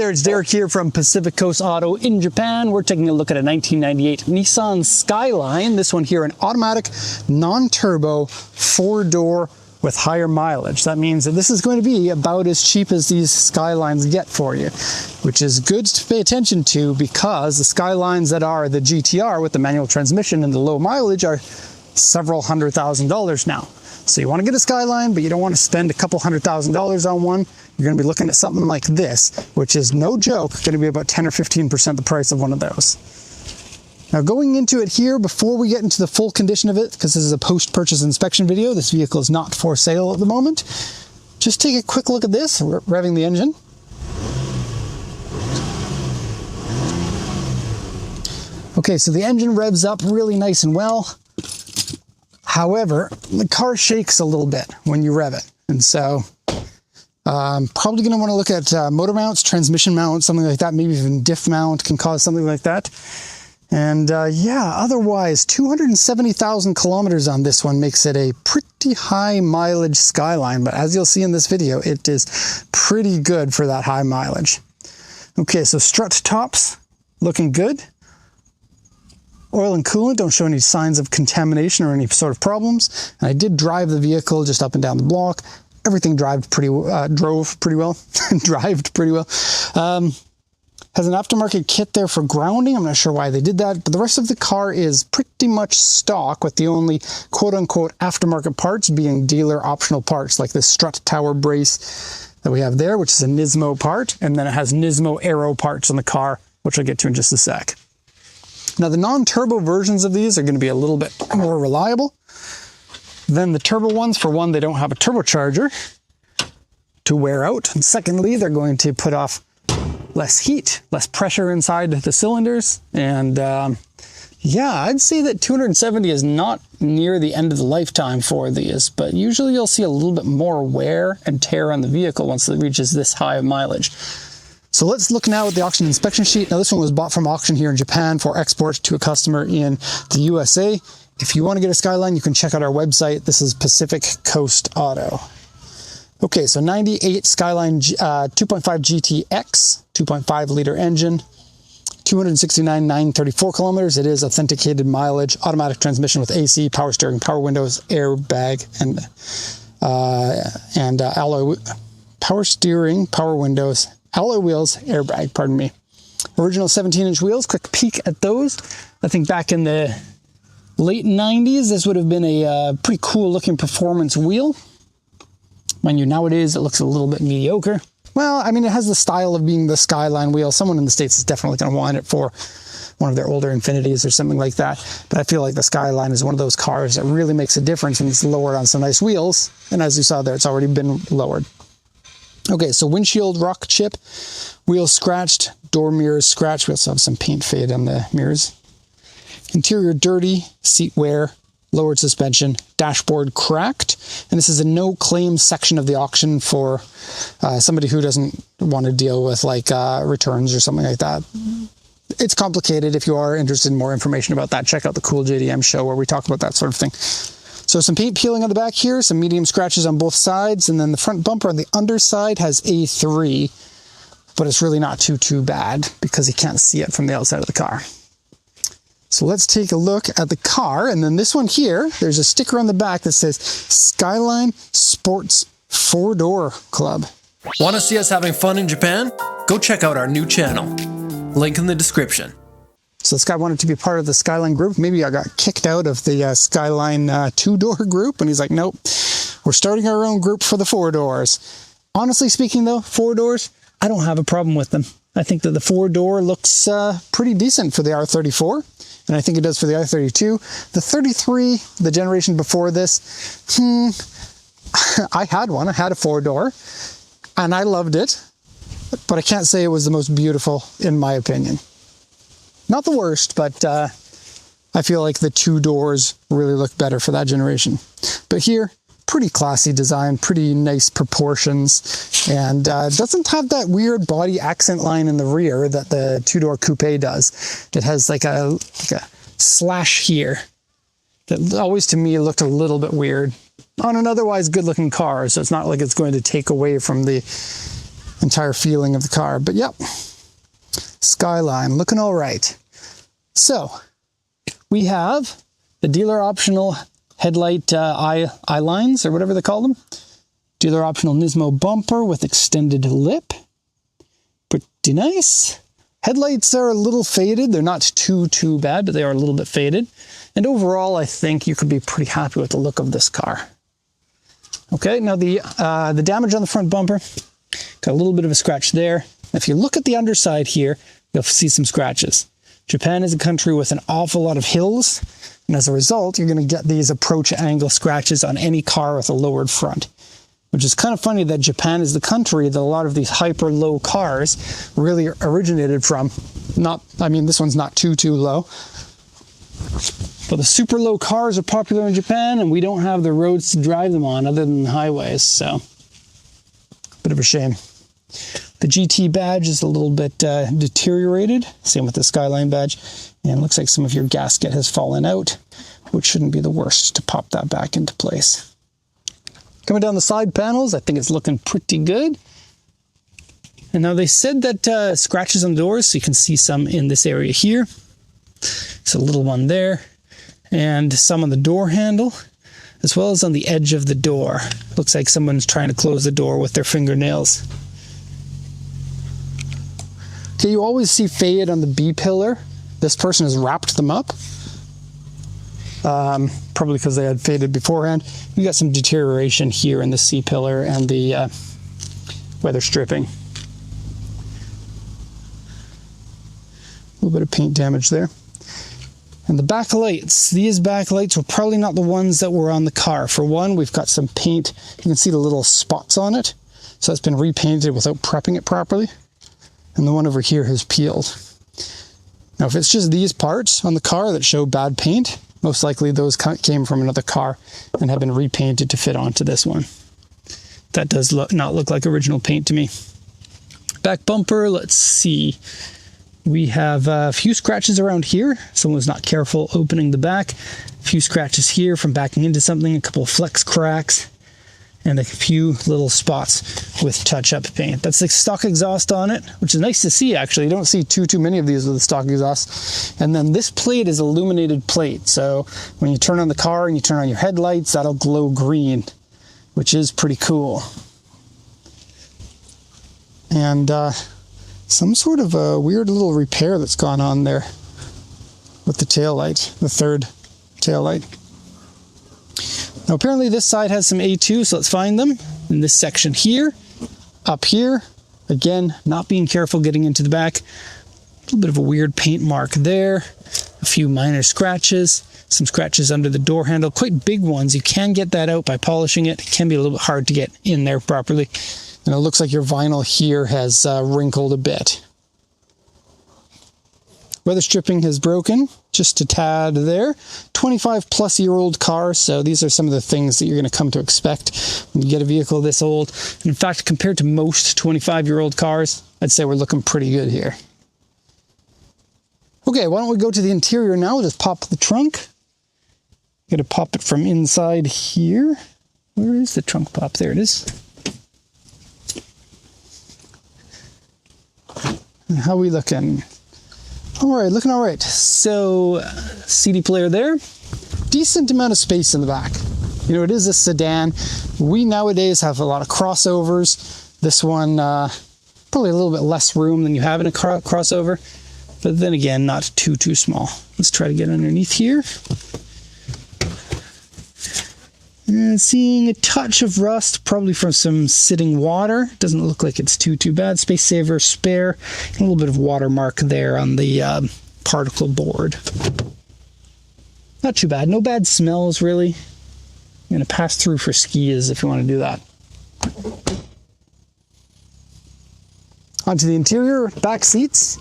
there, it's Derek here from Pacific Coast Auto in Japan. We're taking a look at a 1998 Nissan Skyline. This one here, an automatic, non-turbo, 4-door with higher mileage. That means that this is going to be about as cheap as these Skylines get for you, which is good to pay attention to because the Skylines that are the GTR with the manual transmission and the low mileage are several $100,000 now. So you want to get a Skyline, but you don't want to spend a couple $100,000 on one. You're going to be looking at something like this, which is no joke, going to be about 10 or 15% the price of one of those. Now going into it here, before we get into the full condition of it, because this is a post-purchase inspection video, this vehicle is not for sale at the moment. Just take a quick look at this, revving the engine. Okay, so the engine revs up really nice and well. However, the car shakes a little bit when you rev it. And so probably going to want to look at motor mounts, transmission mounts, something like that. Maybe even diff mount can cause something like that. And yeah, otherwise 270,000 kilometers on this one makes it a pretty high mileage Skyline. But as you'll see in this video, it is pretty good for that high mileage. Okay, so strut tops looking good. Oil and coolant don't show any signs of contamination or any sort of problems. And I did drive the vehicle just up and down the block. Everything drove pretty well. Drived pretty well. Has an aftermarket kit there for grounding. I'm not sure why they did that, but the rest of the car is pretty much stock, with the only quote-unquote aftermarket parts being dealer optional parts, like this strut tower brace that we have there, which is a Nismo part, and then it has Nismo Aero parts on the car, which I'll get to in just a sec. Now, the non-turbo versions of these are going to be a little bit more reliable than the turbo ones. For one, they don't have a turbocharger to wear out. And secondly, they're going to put off less heat, less pressure inside the cylinders. And yeah, I'd say that 270 is not near the end of the lifetime for these, but usually you'll see a little bit more wear and tear on the vehicle once it reaches this high of mileage. So let's look now at the auction inspection sheet. Now this one was bought from auction here in Japan for export to a customer in the USA. If you want to get a Skyline, you can check out our website. This is Pacific Coast Auto. Okay, so 98 Skyline 2.5 GTX, 2.5 liter engine, 269,934 kilometers. It is authenticated mileage, automatic transmission with AC, power steering, power windows, airbag, and alloy power steering, power windows, alloy wheels, airbag, pardon me. Original 17-inch wheels, quick peek at those. I think back in the late 90s, this would have been a pretty cool looking performance wheel. Mind you, nowadays it looks a little bit mediocre. Well, I mean, it has the style of being the Skyline wheel. Someone in the States is definitely going to want it for one of their older Infinities or something like that. But I feel like the Skyline is one of those cars that really makes a difference when it's lowered on some nice wheels. And as you saw there, it's already been lowered. Okay, so windshield rock chip, wheels scratched, door mirrors scratched. We also have some paint fade on the mirrors. Interior dirty, seat wear, lowered suspension, dashboard cracked. And this is a no claim section of the auction for somebody who doesn't want to deal with like returns or something like that. It's complicated. If you are interested in more information about that, check out the Cool JDM show where we talk about that sort of thing. So some paint peeling on the back here, some medium scratches on both sides, and then the front bumper on the underside has A3, but it's really not too bad because you can't see it from the outside of the car. So let's take a look at the car, and then this one here, there's a sticker on the back that says Skyline Sports 4-Door Club. Want to see us having fun in Japan? Go check out our new channel. Link in the description. So this guy wanted to be part of the Skyline group. Maybe I got kicked out of the Skyline 2-door group, and he's like, nope, we're starting our own group for the 4 doors. Honestly speaking though, 4 doors, I don't have a problem with them. I think that the 4-door looks pretty decent for the R34, and I think it does for the R32. The 33, the generation before this, I had one. I had a 4-door, and I loved it, but I can't say it was the most beautiful in my opinion. Not the worst, but I feel like the 2 doors really look better for that generation. But here, pretty classy design, pretty nice proportions, and doesn't have that weird body accent line in the rear that the 2-door coupe does. It has like a slash here that always to me looked a little bit weird on an otherwise good looking car. So it's not like it's going to take away from the entire feeling of the car. But yep, Skyline looking all right. So we have the dealer optional headlight eye lines, or whatever they call them. Dealer optional Nismo bumper with extended lip. Pretty nice. Headlights are a little faded. They're not too bad, but they are a little bit faded. And overall, I think you could be pretty happy with the look of this car. Okay, now the damage on the front bumper, got a little bit of a scratch there. If you look at the underside here, you'll see some scratches. Japan is a country with an awful lot of hills, and as a result, you're going to get these approach angle scratches on any car with a lowered front. Which is kind of funny that Japan is the country that a lot of these hyper low cars really originated from. This one's not too low. But the super low cars are popular in Japan, and we don't have the roads to drive them on other than the highways, so bit of a shame. The GT badge is a little bit deteriorated, same with the Skyline badge, and it looks like some of your gasket has fallen out, which shouldn't be the worst to pop that back into place. Coming down the side panels, I think it's looking pretty good. And now they said that scratches on the doors, so you can see some in this area here. It's a little one there. And some on the door handle, as well as on the edge of the door. Looks like someone's trying to close the door with their fingernails. Okay, you always see fade on the B-pillar. This person has wrapped them up. Probably because they had faded beforehand. We got some deterioration here in the C-pillar and the weather stripping. A little bit of paint damage there. And the backlights. These backlights were probably not the ones that were on the car. For one, we've got some paint. You can see the little spots on it. So it's been repainted without prepping it properly. And the one over here has peeled. Now, if it's just these parts on the car that show bad paint, most likely those came from another car and have been repainted to fit onto this one. That does not look like original paint to me. Back bumper, let's see. We have a few scratches around here. Someone was not careful opening the back. A few scratches here from backing into something, a couple of flex cracks, and a few little spots with touch-up paint. That's the stock exhaust on it, which is nice to see, actually. You don't see too many of these with the stock exhaust. And then this plate is illuminated plate. So when you turn on the car and you turn on your headlights, that'll glow green, which is pretty cool. And some sort of a weird little repair that's gone on there with the taillight, the third taillight. Now apparently this side has some A2, so let's find them. In this section here, up here, again, not being careful getting into the back. A little bit of a weird paint mark there. A few minor scratches, some scratches under the door handle, quite big ones. You can get that out by polishing it. It can be a little bit hard to get in there properly. And it looks like your vinyl here has wrinkled a bit. Weather stripping has broken, just a tad there. 25-plus-year-old car, so these are some of the things that you're going to come to expect when you get a vehicle this old. And in fact, compared to most 25-year-old cars, I'd say we're looking pretty good here. Okay, why don't we go to the interior now? We'll just pop the trunk. Got to pop it from inside here. Where is the trunk pop? There it is. And how are we looking? All right, looking all right. So, CD player there. Decent amount of space in the back. You know, it is a sedan. We nowadays have a lot of crossovers. This one, probably a little bit less room than you have in a crossover. But then again, not too small. Let's try to get underneath here. And seeing a touch of rust, probably from some sitting water. Doesn't look like it's too bad. Space saver, spare. And a little bit of watermark there on the particle board. Not too bad. No bad smells, really. I'm going to pass through for skis if you want to do that. Onto the interior, back seats.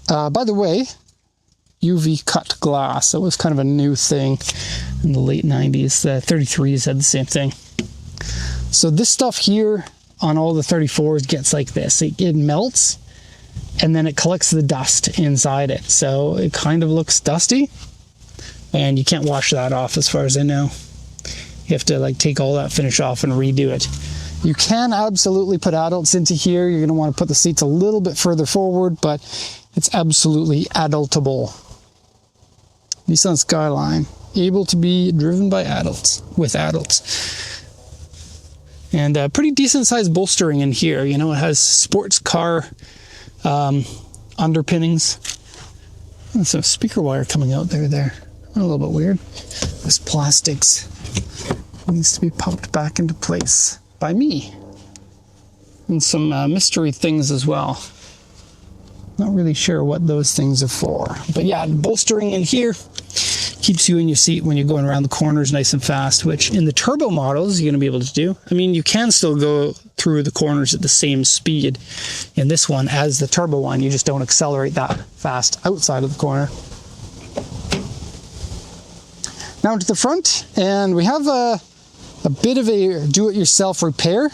By the way, UV cut glass. That was kind of a new thing in the late 90s. The 33s had the same thing. So this stuff here on all the 34s gets like this. It melts and then it collects the dust inside it. So it kind of looks dusty and you can't wash that off as far as I know. You have to like take all that finish off and redo it. You can absolutely put adults into here. You're going to want to put the seats a little bit further forward, but it's absolutely adultable. Nissan Skyline, able to be driven by adults, with adults. And pretty decent sized bolstering in here. You know, it has sports car underpinnings. And some speaker wire coming out there. A little bit weird. This plastics needs to be popped back into place by me. And some mystery things as well. Not really sure what those things are for. But yeah, bolstering in here keeps you in your seat when you're going around the corners nice and fast, which in the turbo models you're going to be able to do. I mean, you can still go through the corners at the same speed in this one as the turbo one. You just don't accelerate that fast outside of the corner. Now to the front, and we have a bit of a do-it-yourself repair.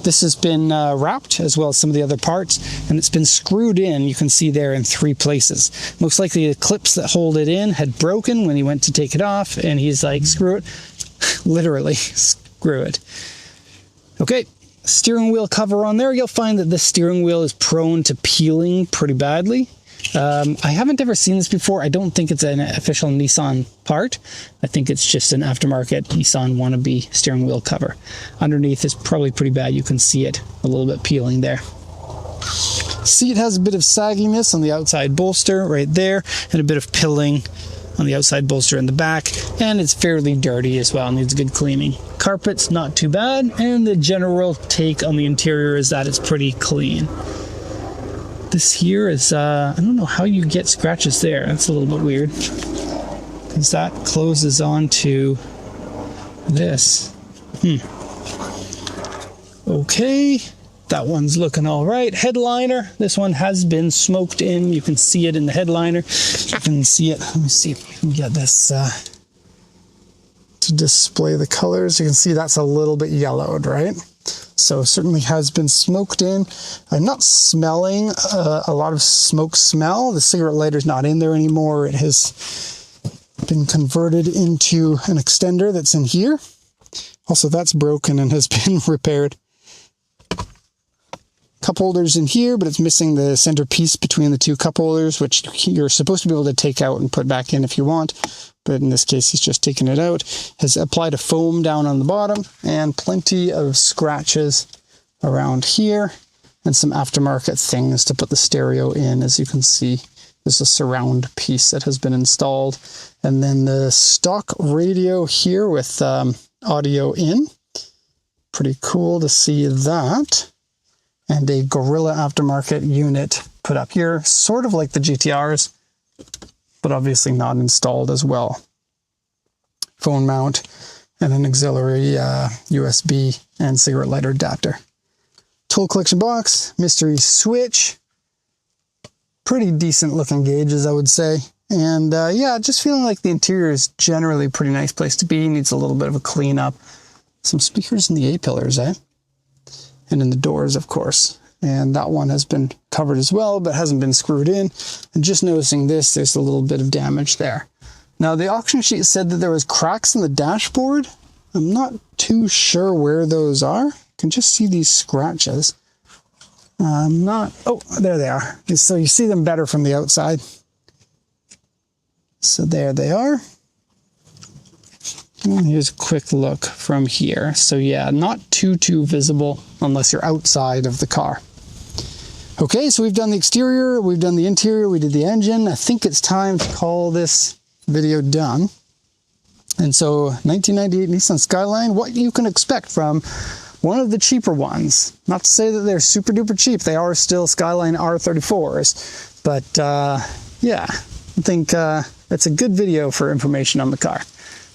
This has been wrapped, as well as some of the other parts, and it's been screwed in, you can see there, in 3 places. Most likely the clips that hold it in had broken when he went to take it off, and he's like, screw it. Literally, screw it. Okay, steering wheel cover on there. You'll find that this steering wheel is prone to peeling pretty badly. I haven't ever seen this before. I don't think it's an official Nissan part. I think it's just an aftermarket Nissan wannabe steering wheel cover. Underneath is probably pretty bad. You can see it a little bit peeling there. Seat has a bit of sagginess on the outside bolster right there, and a bit of pilling on the outside bolster in the back, and it's fairly dirty as well, needs good cleaning. Carpet's not too bad, and the general take on the interior is that it's pretty clean. This here is, I don't know how you get scratches there. That's a little bit weird. Because that closes onto this. Okay, that one's looking all right. Headliner, this one has been smoked in. You can see it in the headliner. You can see it. Let me see if we can get this to display the colors. You can see that's a little bit yellowed, right? So certainly has been smoked in. I'm not smelling a lot of smoke smell. The cigarette lighter's not in there anymore. It has been converted into an extender that's in here. Also, that's broken and has been repaired. Cup holders in here, but it's missing the center piece between the 2 cup holders, which you're supposed to be able to take out and put back in if you want. But in this case, he's just taken it out. Has applied a foam down on the bottom, and plenty of scratches around here, and some aftermarket things to put the stereo in. As you can see, there's a surround piece that has been installed. And then the stock radio here with audio in. Pretty cool to see that. And a Gorilla aftermarket unit put up here, sort of like the GTRs, but obviously not installed as well. Phone mount and an auxiliary USB and cigarette lighter adapter. Tool collection box, mystery switch. Pretty decent looking gauges, I would say. And yeah, just feeling like the interior is generally a pretty nice place to be. Needs a little bit of a clean up. Some speakers in the A-pillars, eh? And in the doors, of course. And that one has been covered as well, but hasn't been screwed in. And just noticing this, there's a little bit of damage there. Now, the auction sheet said that there was cracks in the dashboard. I'm not too sure where those are. I can just see these scratches. Oh, there they are. So you see them better from the outside. So there they are. And here's a quick look from here. So yeah, not too visible unless you're outside of the car. Okay, so we've done the exterior, we've done the interior, we did the engine. I think it's time to call this video done. And so 1998 Nissan Skyline, what you can expect from one of the cheaper ones. Not to say that they're super duper cheap, they are still Skyline R34s. But yeah, I think it's a good video for information on the car.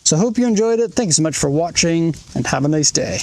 So I hope you enjoyed it. Thanks so much for watching, and have a nice day.